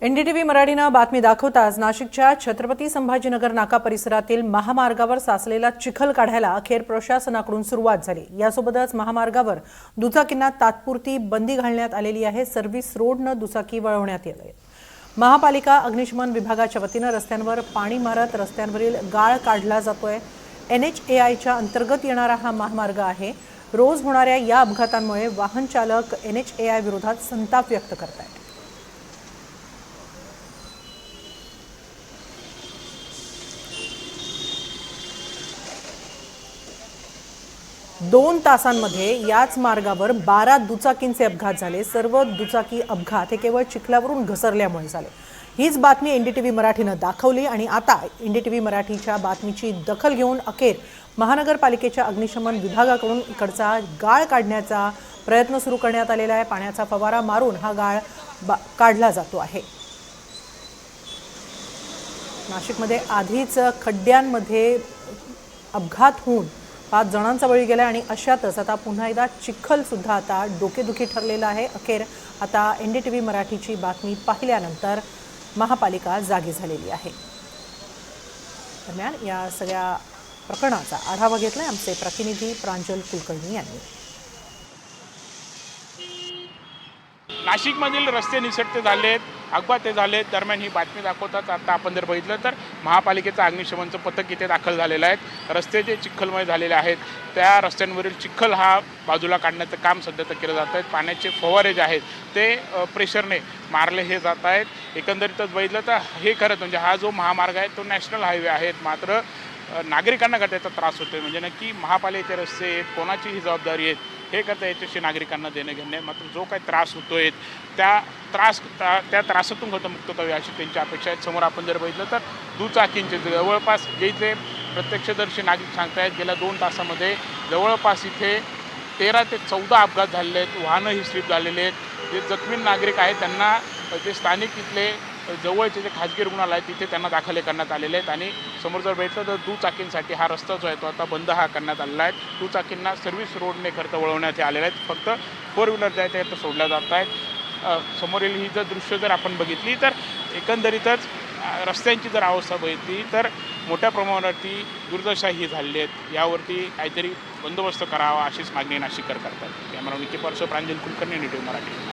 NDTV मराठीनं बातमी दाखवताच नाशिकच्या छत्रपती संभाजीनगर नाका परिसरातील महामार्गावर साचलेला चिखल काढायला अखेर प्रशासनाकडून सुरुवात झाली। यासोबतच महामार्गावर दुचाकींना तात्पुरती बंदी घालण्यात आलेली आहे। सर्व्हिस रोडनं दुचाकी वळवण्यात येत आहे। महापालिका अग्निशमन विभागाच्या वतीनं रस्त्यांवर पाणी मारत रस्त्यांवरील गाळ काढला जातोय। NHAIच्या अंतर्गत येणारा हा महामार्ग आहे। रोज होणाऱ्या या अपघातांमुळे वाहन चालक NHAI विरोधात संताप व्यक्त करत आहेत। 2 तासांमध्ये याच मार्गावर 12 दुचाकींचे अपघात झाले। सर्व दुचाकी अपघात हे केवळ चिखलावरून घसरल्यामुळे झाले। हीच बातमी एनडीटीव्ही मराठीनं दाखवली आणि आता एनडीटीव्ही मराठीच्या बातमीची दखल घेऊन अखेर महानगरपालिकेच्या अग्निशमन विभागाकडून इकडचा गाळ काढण्याचा प्रयत्न सुरू करण्यात आलेला आहे। पाण्याचा फवारा मारून हा गाळ काढला जातो आहे। नाशिकमध्ये आधीच खड्ड्यांमध्ये अपघात होऊन 5 जणांचा बळी गेला आणि अशातच आता पुन्हा एकदा चिखल सुद्धा आता डोकेदुखी ठरलेला आहे। अखेर आता एनडीटीव्ही मराठीची बातमी पाहिल्यानंतर महापालिका जागी झालेली आहे। दरम्यान या सगळ्या प्रकरणाचा आढावा घेतलाय आमचे प्रतिनिधी प्रांजल कुलकर्णी यांनी। नाशिकमधील रस्ते निसटते झालेत, अपघात झालेत। दरम्यान ही बातमी दाखवतात आता आपण जर बघितलं तर महापालिकेचं अग्निशमनचं पथक इथे दाखल झालेलं आहे। रस्ते जे चिखलमय झालेले आहेत त्या रस्त्यांवरील चिखल हा बाजूला काढण्याचं काम सध्या तर केलं जात आहे। पाण्याचे फवारे जे आहेत ते प्रेशरने मारले हे जात आहेत। एकंदरीतच बघितलं तर हे खरंच म्हणजे हा जो महामार्ग आहे तो नॅशनल हायवे आहे, मात्र नागरिकांना का त्याचा त्रास होतोय म्हणजे नक्की महापालिकेचे रस्ते आहेत, कोणाची ही जबाबदारी आहे हे करता याच्याशी नागरिकांना देणं घेणे। मात्र जो काही त्रास होतोय त्या त्रासातून मुक्त व्हावे अशी त्यांची अपेक्षा आहे। समोर आपण जर बघितलं तर दुचाकींचे जवळपास जे प्रत्यक्षदर्शी नागरिक सांगतायत गेल्या 2 तासामध्ये जवळपास इथे 13 ते 14 अपघात झालेले आहेत। वाहनं ही स्लिप झालेले आहेत। जे जखमी नागरिक आहेत त्यांना जे स्थानिक इथले जवळचे जे खाजगी रुग्णालय आहेत तिथे त्यांना दाखल करण्यात आलेले आहेत। आणि समोर जर बघितलं तर दुचाकींसाठी हा रस्ता जो आहे तो आता बंद करण्यात आलेला आहे। दुचाकींना सर्व्हिस रोडने खर्च वळवण्यात आलेला आहे। फक्त 4 व्हीलर जे आहे ते सोडल्या जात आहेत। समोरील ही जर दृश्य जर आपण बघितली तर एकंदरीतच रस्त्यांची जर अवस्था बघितली तर मोठ्या प्रमाणावरती दुर्दशाही झालेली आहेत। यावरती काहीतरी बंदोबस्त करावा अशीच मागणी नाशिककर करतात। कॅमेरा निकी परसो प्रांजल कुलकर्णी, एनडीटीव्ही मराठी।